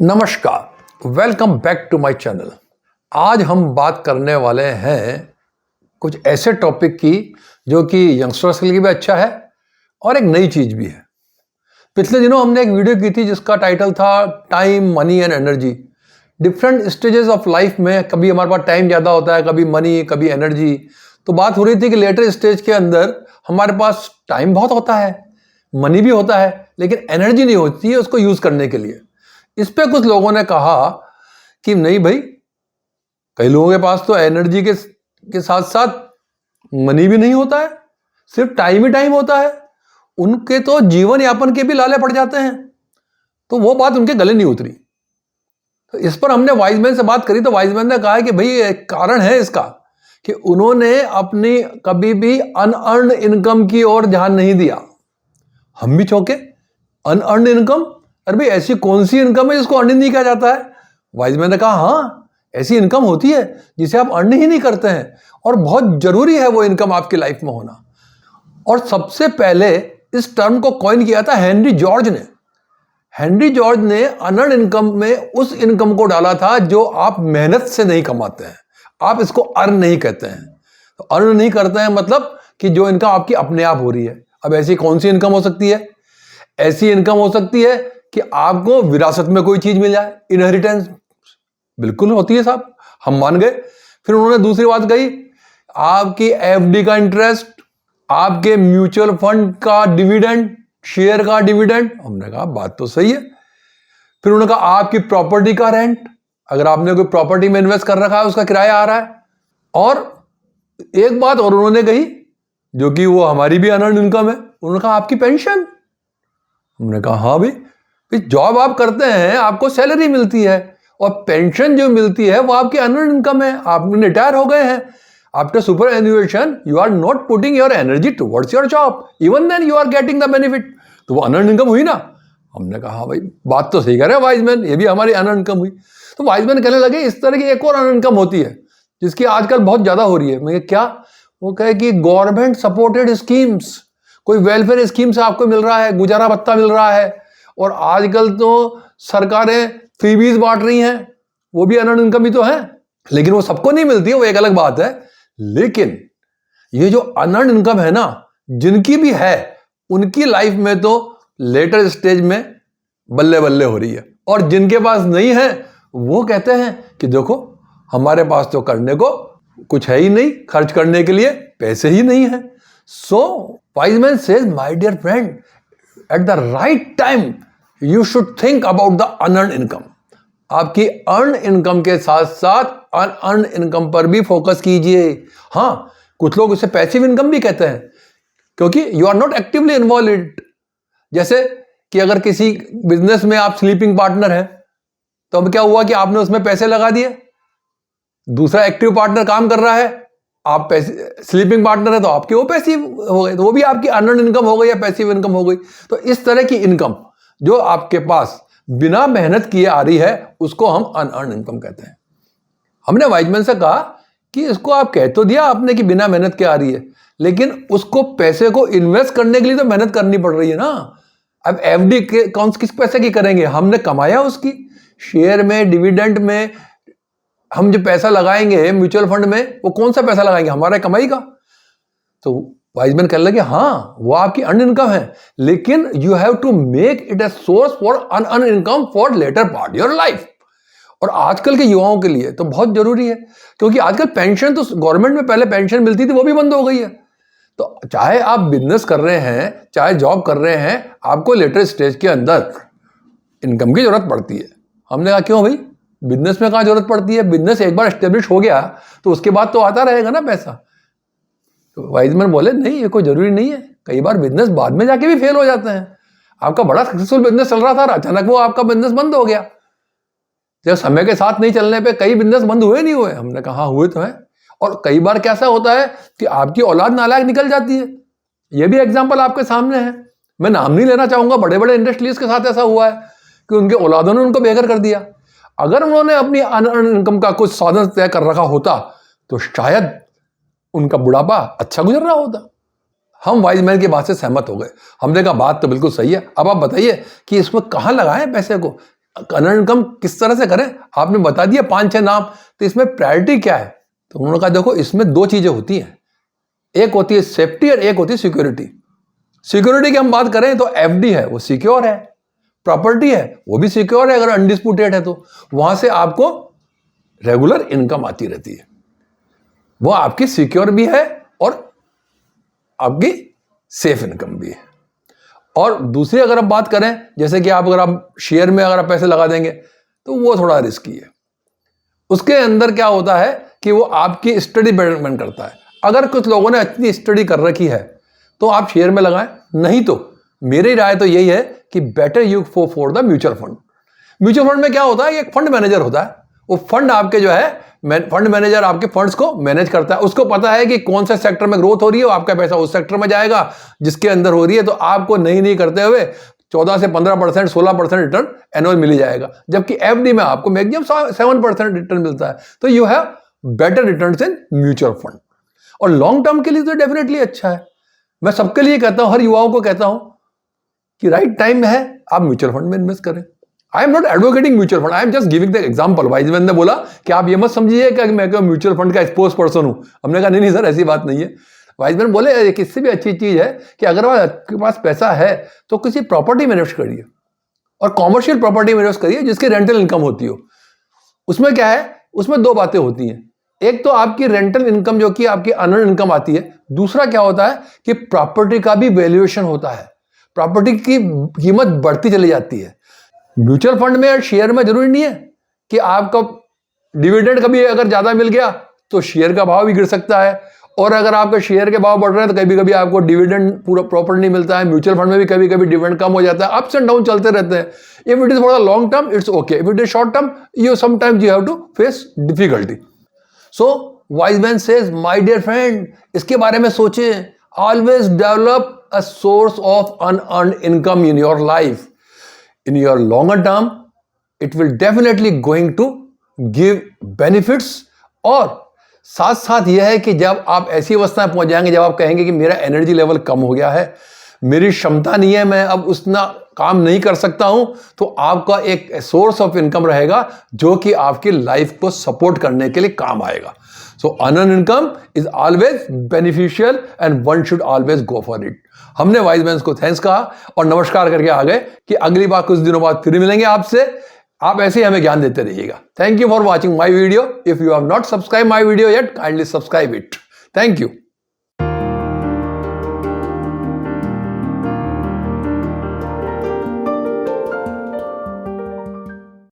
नमस्कार, welcome back to my channel. आज हम बात करने वाले हैं कुछ ऐसे टॉपिक की जो कि यंगस्टर्स के लिए भी अच्छा है और एक नई चीज भी है। पिछले दिनों हमने एक वीडियो की थी जिसका टाइटल था time, money and energy. Different stages of life में कभी हमारे पास टाइम ज़्यादा होता है, कभी मनी, कभी एनर्जी। तो बात हो रही थी कि लेटर स्टेज के अंदर हमारे पास टाइम बहुत होता है, मनी भी होता है, लेकिन एनर्जी नहीं होती है उसको यूज़ करने के लिए। इस पे कुछ लोगों ने कहा कि नहीं भाई, कई लोगों के पास तो एनर्जी के साथ साथ मनी भी नहीं होता है, सिर्फ टाइम ही टाइम होता है। उनके तो जीवन यापन के भी लाले पड़ जाते हैं। तो वो बात उनके गले नहीं उतरी। तो इस पर हमने वाइजमैन से बात करी तो वाइजमैन ने कहा कि भाई एक कारण है इसका कि उन्होंने अपनी कभी भी अनअर्न्ड इनकम की ओर ध्यान नहीं दिया। हम भी चौंके, अनअर्न्ड इनकम, अरे भाई ऐसी कौन सी इनकम है जिसको अर्न नहीं किया जाता है? वाइजमैन ने कहा हाँ, ऐसी इनकम होती है जिसे आप अर्न ही नहीं करते हैं और बहुत जरूरी है वो इनकम आपकी लाइफ में होना। और सबसे पहले इस टर्म को कॉइन किया था हेनरी जॉर्ज ने। हेनरी जॉर्ज ने अनअर्न्ड इनकम में उस इनकम को डाला था जो आप मेहनत से नहीं कमाते हैं। आप इसको अर्न नहीं कहते हैं। तो अर्न नहीं करते हैं मतलब कि जो इनकम आपकी अपने आप हो रही है। अब ऐसी कौन सी इनकम हो सकती है? ऐसी इनकम हो सकती है कि आपको विरासत में कोई चीज मिल जाए, इनहेरिटेंस। बिल्कुल होती है साहब, हम मान गए। फिर उन्होंने दूसरी बात कही, आपकी एफडी का इंटरेस्ट, आपके म्यूचुअल फंड का डिविडेंड, शेयर का डिविडेंड। हमने कहा बात तो सही है। फिर उन्होंने कहा आपकी प्रॉपर्टी का रेंट, अगर आपने कोई प्रॉपर्टी में इन्वेस्ट कर रखा है उसका किराया आ रहा है। और एक बात और उन्होंने कही जो कि वो हमारी भी अनअर्न्ड इनकम है, उन्होंने कहा आपकी पेंशन। हमने कहा हाँ भाई, जॉब आप करते हैं, आपको सैलरी मिलती है और पेंशन जो मिलती है वो आपकी अनअर्न्ड इनकम है। आप रिटायर हो गए हैं, after superannuation you are not putting your energy towards your job, even then you are getting the benefit. तो वो अनअर्न्ड इनकम हुई ना। हमने कहा हाँ भाई, बात तो सही कह रहे हैं वाइजमैन, ये भी हमारी अनअर्न्ड इनकम हुई। तो वाइजमैन कहने लगे इस तरह की एक और अनअर्न्ड इनकम होती है जिसकी आजकल बहुत ज्यादा हो रही है। मैं क्या? वो कहे कि गवर्नमेंट सपोर्टेड स्कीम्स, कोई वेलफेयर स्कीम से आपको मिल रहा है, गुजारा भत्ता मिल रहा है। और आजकल तो सरकारें फ्रीबीज बांट रही हैं, वो भी अनअर्न्ड इनकम ही तो है, लेकिन वो सबको नहीं मिलती है, वो एक अलग बात है। लेकिन ये जो अनअर्न्ड इनकम है ना, जिनकी भी है उनकी लाइफ में तो लेटर स्टेज में बल्ले बल्ले हो रही है। और जिनके पास नहीं है वो कहते हैं कि देखो हमारे पास तो करने को कुछ है ही नहीं, खर्च करने के लिए पैसे ही नहीं है। So, Wiseman says, my dear friend, at the right time, you should think about the unearned income. आपकी अर्न इनकम के साथ साथ अनअर्न इनकम पर भी फोकस कीजिए। हाँ, कुछ लोग इसे पैसिव इनकम भी कहते हैं क्योंकि you are not actively involve in it. जैसे कि अगर किसी बिजनेस में आप स्लीपिंग पार्टनर हैं तो अब क्या हुआ कि आपने उसमें पैसे लगा दिए, दूसरा एक्टिव पार्टनर काम कर रहा है, आप पैसे स्लीपिंग पार्टनर है तो आपके वो पैसिव हो गए, तो वो भी आपकी अनअर्न्ड इनकम हो गई या पैसिव इनकम हो गई। तो इस तरह की इनकम जो आपके पास बिना मेहनत किए आ रही है उसको हम अनअर्न्ड इनकम कहते हैं। हमने वाइजमैन से कहा कि इसको आप कह तो दिया आपने कि बिना मेहनत के आ रही है, लेकिन उसको पैसे को इन्वेस्ट करने के लिए तो मेहनत करनी पड़ रही है ना। अब एफडी कौन किस पैसे की करेंगे? हमने कमाया उसकी, शेयर में, डिविडेंड में हम जो पैसा लगाएंगे म्यूचुअल फंड में, वो कौन सा पैसा लगाएंगे? हमारा कमाई का। तो वाइजमैन कहने लगे हाँ, वो आपकी अर्न इनकम है, लेकिन you have to make it a source for unearned income for later part your life. और आजकल के युवाओं के लिए तो बहुत जरूरी है क्योंकि आजकल पेंशन तो गवर्नमेंट में पहले पेंशन मिलती थी, वो भी बंद हो गई है। तो चाहे आप बिजनेस कर रहे हैं, चाहे जॉब कर रहे हैं, आपको लेटर स्टेज के अंदर इनकम की जरूरत पड़ती है। हमने कहा क्यों भाई, बिजनेस में कहाँ जरूरत पड़ती है? बिजनेस एक बार एस्टेब्लिश हो गया तो उसके बाद तो आता रहेगा ना पैसा। तो वाइजमैन बोले नहीं, ये कोई जरूरी नहीं है। कई बार बिजनेस बाद में जाके भी फेल हो जाते हैं। आपका बड़ा सक्सेसफुल बिजनेस चल रहा था, अचानक वो आपका बिजनेस बंद हो गया। जब समय के साथ नहीं चलने पे कई बिजनेस बंद हुए नहीं हुए? हमने कहा हाँ, हुए तो हैं। और कई बार कैसा होता है कि आपकी औलाद नालायक निकल जाती है। ये भी एग्जाम्पल आपके सामने है, मैं नाम नहीं लेना चाहूंगा। बड़े बड़े इंडस्ट्रीज के साथ ऐसा हुआ है कि उनके औलादों ने उनको बेघर कर दिया। अगर उन्होंने अपनी अनअर्न्ड इनकम का कुछ साधन तय कर रखा होता तो शायद उनका बुढ़ापा अच्छा गुजर रहा होता। हम वाइजमैन की बात से सहमत हो गए। हमने कहा बात तो बिल्कुल सही है, अब आप बताइए कि इसमें कहाँ लगाएं पैसे को। अर्न इनकम किस तरह से करें, आपने बता दिया 5-6 नाम, तो इसमें प्रायोरिटी क्या है? तो उन्होंने कहा देखो इसमें 2 चीजें होती हैं, एक होती है सेफ्टी और एक होती है सिक्योरिटी। सिक्योरिटी की हम बात करें तो एफडी है वो सिक्योर है, प्रॉपर्टी है वो भी सिक्योर है अगर अनडिस्प्यूटेड है, तो वहां से आपको रेगुलर इनकम आती रहती है, वो आपकी सिक्योर भी है और आपकी सेफ इनकम भी है। और दूसरी अगर हम बात करें, जैसे कि अगर आप शेयर में अगर आप पैसे लगा देंगे तो वो थोड़ा रिस्की है। उसके अंदर क्या होता है कि वो आपकी स्टडी डिपेंड करता है। अगर कुछ लोगों ने अच्छी स्टडी कर रखी है तो आप शेयर में लगाएं, नहीं तो मेरी राय तो यही है कि better you for the mutual fund. Mutual fund में क्या होता है, एक फंड मैनेजर होता है, वो फंड आपके जो है फंड मैनेजर आपके फंड्स को मैनेज करता है। उसको पता है कि कौन से सेक्टर में ग्रोथ हो रही है, आपका पैसा उस सेक्टर में जाएगा जिसके अंदर हो रही है, तो आपको नहीं करते हुए 14 से 15%, 16% रिटर्न एनुअल मिल जाएगा, जबकि एफडी में आपको मैक्सिमम 7% रिटर्न मिलता है। तो you have better returns in mutual fund, और लॉन्ग टर्म के लिए तो डेफिनेटली अच्छा है। मैं सबके लिए कहता हूं, हर युवाओं को कहता हूं कि राइट टाइम है आप म्यूचुअल फंड में इन्वेस्ट करें। I am not advocating mutual fund, I am just giving the example. Wise man ने बोला कि आप ये मत समझिए कि मैं म्यूचुअल फंड का एक्सपोज पर्सन हूं। हमने कहा नहीं सर, ऐसी बात नहीं है। वाइजमैन बोले किससे भी अच्छी चीज है कि अगर आपके पास पैसा है तो किसी प्रॉपर्टी में इन्वेस्ट करिए, और कॉमर्शियल प्रॉपर्टी में इन्वेस्ट करिए जिसकी रेंटल इनकम होती हो। उसमें क्या है, उसमें 2 बातें होती हैं, एक तो आपकी रेंटल इनकम जो कि आपकी अर्न इनकम आती है, दूसरा क्या होता है कि प्रॉपर्टी का भी वैल्यूएशन होता है, प्रॉपर्टी की कीमत बढ़ती चली जाती है। म्यूचुअल फंड में और शेयर में जरूरी नहीं है कि आपका डिविडेंड कभी अगर ज्यादा मिल गया तो शेयर का भाव भी गिर सकता है, और अगर आपके शेयर के भाव बढ़ रहे हैं तो कभी कभी आपको डिविडेंड पूरा प्रॉपर नहीं मिलता है। म्यूचुअल फंड में भी कभी कभी डिविडेंड कम हो जाता है, अप्स एंड डाउन चलते रहते हैं। If it is for the long term it's okay, if it is short term you sometimes you have to face difficulty. So wise man says my dear friend, इसके बारे में सोचें, always develop a source of unearned income in your life. In your longer term, it will definitely going to give benefits। और साथ साथ यह है कि जब आप ऐसी अवस्था में पहुंच जाएंगे जब आप कहेंगे कि मेरा एनर्जी लेवल कम हो गया है, मेरी क्षमता नहीं है, मैं अब उतना काम नहीं कर सकता हूं, तो आपका एक सोर्स ऑफ इनकम रहेगा जो कि आपकी लाइफ को सपोर्ट करने के लिए काम आएगा। So earn income is always beneficial and one should always go for it. हमने वाइज मैन को थैंक्स कहा और नमस्कार करके आ गए कि अगली बार कुछ दिनों बाद फिर मिलेंगे आपसे। आप ऐसे ही हमें ज्ञान देते रहिएगा। Thank you for watching my video. If you have not subscribe my video yet, kindly subscribe it. Thank you.